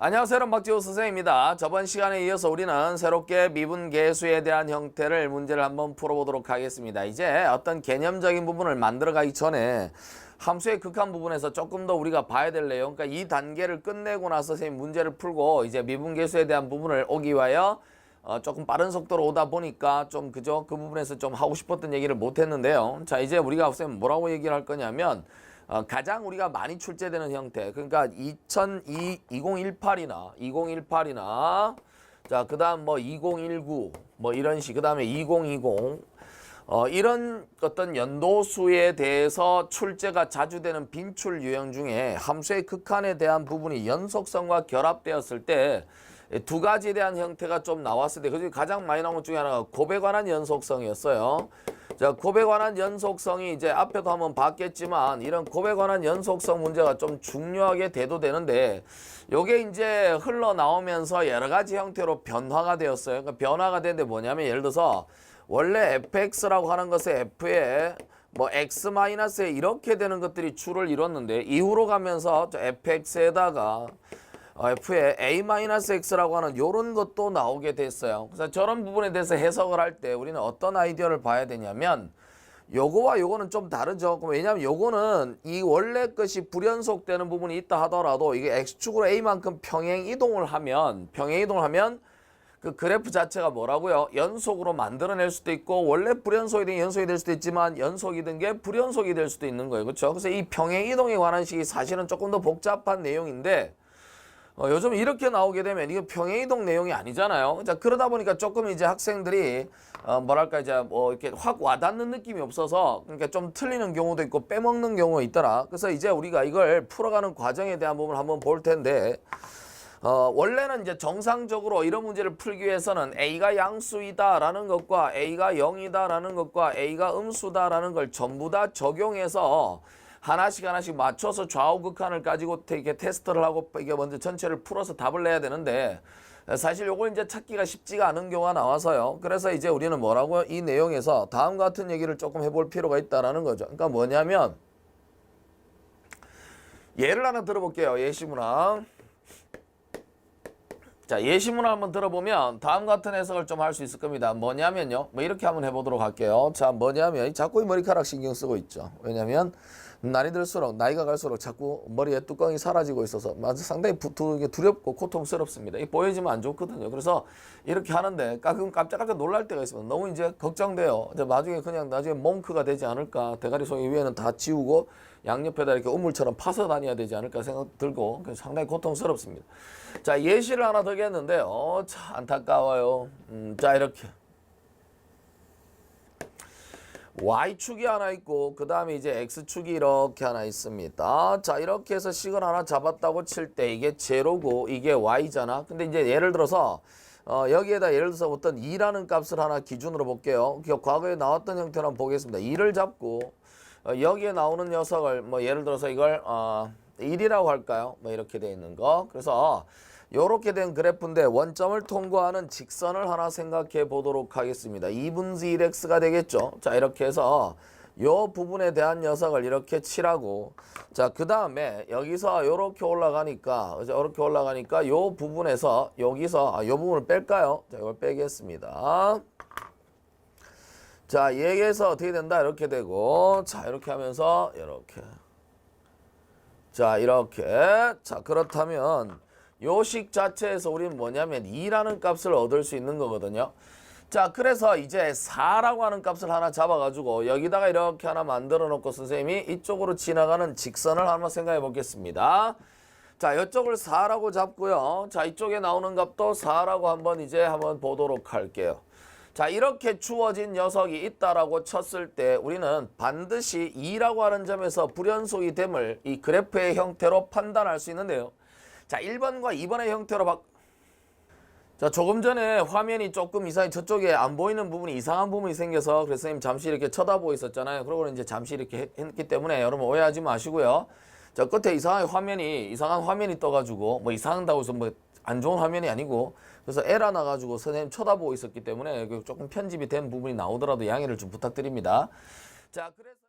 안녕하세요. 여러분, 박지호 선생님입니다. 저번 시간에 이어서 우리는 새롭게 미분계수에 대한 형태를 문제를 한번 풀어보도록 하겠습니다. 이제 어떤 개념적인 부분을 만들어가기 전에 함수의 극한 부분에서 조금 더 우리가 봐야 될 내용, 그러니까 이 단계를 끝내고 나서 선생님 문제를 풀고 이제 미분계수에 대한 부분을 오기 위하여 조금 빠른 속도로 오다 보니까 좀 그 부분에서 좀 하고 싶었던 얘기를 못 했는데요. 자, 이제 우리가 선생님 뭐라고 얘기를 할 거냐면 가장 우리가 많이 출제되는 형태, 그러니까 2018이나 자, 그 다음 뭐 2019 뭐 이런 식, 그 다음에 2020 이런 어떤 연도수에 대해서 출제가 자주 되는 빈출 유형 중에 함수의 극한에 대한 부분이 연속성과 결합되었을 때 두 가지에 대한 형태가 좀 나왔을 때 그중에 가장 많이 나온 것 중에 하나가 곱에 관한 연속성이었어요. 자, 곱에 관한 연속성이 이제 앞에도 한번 봤겠지만 이런 곱에 관한 연속성 문제가 좀 중요하게 대두되는데 요게 이제 흘러나오면서 여러 가지 형태로 변화가 되었어요. 그러니까 변화가 되는데 뭐냐면 예를 들어서 원래 fx라고 하는 것에 f에 뭐 x-에 이렇게 되는 것들이 주를 이뤘는데 이후로 가면서 fx에다가 f에 a-x라고 하는 요런 것도 나오게 됐어요. 그래서 저런 부분에 대해서 해석을 할 때 우리는 어떤 아이디어를 봐야 되냐면 요거와 요거는 좀 다르죠. 왜냐하면 요거는 이 원래 것이 불연속되는 부분이 있다 하더라도 이게 x축으로 a만큼 평행 이동을 하면 그 그래프 자체가 뭐라고요? 연속으로 만들어낼 수도 있고 원래 불연속이든 연속이 될 수도 있지만 연속이든 게 불연속이 될 수도 있는 거예요. 그렇죠? 그래서 이 평행 이동에 관한 식이 사실은 조금 더 복잡한 내용인데 요즘 이렇게 나오게 되면 이거 평행이동 내용이 아니잖아요. 자, 그러다 보니까 조금 이제 학생들이 뭐랄까 이제 뭐 이렇게 확 와닿는 느낌이 없어서 그러니까 좀 틀리는 경우도 있고 빼먹는 경우가 있더라. 그래서 이제 우리가 이걸 풀어가는 과정에 대한 부분을 한번 볼 텐데 원래는 이제 정상적으로 이런 문제를 풀기 위해서는 A가 양수이다라는 것과 A가 0이다라는 것과 A가 음수다라는 걸 전부 다 적용해서 하나씩 맞춰서 좌우 극한을 가지고 이렇게 테스트를 하고 이게 먼저 전체를 풀어서 답을 내야 되는데 사실 요걸 이제 찾기가 쉽지가 않은 경우가 나와서요. 그래서 이제 우리는 뭐라고요? 이 내용에서 다음과 같은 얘기를 조금 해볼 필요가 있다라는 거죠. 그러니까 뭐냐면 예를 하나 들어볼게요. 예시문항. 자, 예시문을 한번 들어보면 다음 같은 해석을 좀 할 수 있을 겁니다. 뭐냐면요. 뭐 이렇게 한번 해보도록 할게요. 자, 뭐냐면 자꾸 이 머리카락 신경 쓰고 있죠. 왜냐면 나이가 갈수록 자꾸 머리에 뚜껑이 사라지고 있어서 상당히 두렵고 고통스럽습니다. 이게 보여지면 안 좋거든요. 그래서 이렇게 하는데 가끔 깜짝깜짝 놀랄 때가 있습니다. 너무 이제 걱정돼요. 나중에 몽크가 되지 않을까. 대가리 송이 위에는 다 지우고 양옆에다 이렇게 우물처럼 파서 다녀야 되지 않을까 생각 들고 상당히 고통스럽습니다. 자, 예시를 하나 더 겠는데요. 참 안타까워요. 자, 이렇게 Y축이 하나 있고 그 다음에 이제 X축이 이렇게 하나 있습니다. 자, 이렇게 해서 식을 하나 잡았다고 칠 때 이게 제로고 이게 Y잖아. 근데 이제 예를 들어서 여기에다 예를 들어서 어떤 2라는 값을 하나 기준으로 볼게요. 과거에 나왔던 형태로 한번 보겠습니다. 2를 잡고 여기에 나오는 녀석을 뭐 예를 들어서 이걸 1이라고 할까요? 뭐 이렇게 돼 있는 거. 그래서 요렇게 된 그래프인데 원점을 통과하는 직선을 하나 생각해 보도록 하겠습니다. 2분의 1x가 되겠죠. 자, 이렇게 해서 요 부분에 대한 녀석을 이렇게 칠하고 자, 그 다음에 여기서 요렇게 올라가니까 요 부분에서 여기서 요 부분을 뺄까요? 자, 이걸 빼겠습니다. 자, 얘기해서 어떻게 된다? 이렇게 되고 자, 이렇게 하면서 이렇게 자, 이렇게 자, 그렇다면 요식 자체에서 우리는 뭐냐면 2라는 값을 얻을 수 있는 거거든요. 자, 그래서 이제 4라고 하는 값을 하나 잡아가지고 여기다가 이렇게 하나 만들어 놓고 선생님이 이쪽으로 지나가는 직선을 한번 생각해 보겠습니다. 자, 이쪽을 4라고 잡고요. 자, 이쪽에 나오는 값도 4라고 한번 보도록 할게요. 자, 이렇게 주어진 녀석이 있다라고 쳤을 때 우리는 반드시 2라고 하는 점에서 불연속이 됨을 이 그래프의 형태로 판단할 수 있는데요. 자, 1번과 2번의 형태로 자, 조금 전에 화면이 조금 이상히 저쪽에 안 보이는 부분이 이상한 부분이 생겨서 그래서 선생님 잠시 이렇게 쳐다보고 있었잖아요. 그러고 이제 잠시 이렇게 했기 때문에 여러분 오해하지 마시고요. 저 끝에 이상한 화면이 떠가지고 뭐 이상하다고 해서 뭐 안 좋은 화면이 아니고 그래서 에러 나가지고 선생님 쳐다보고 있었기 때문에 조금 편집이 된 부분이 나오더라도 양해를 좀 부탁드립니다. 자, 그래서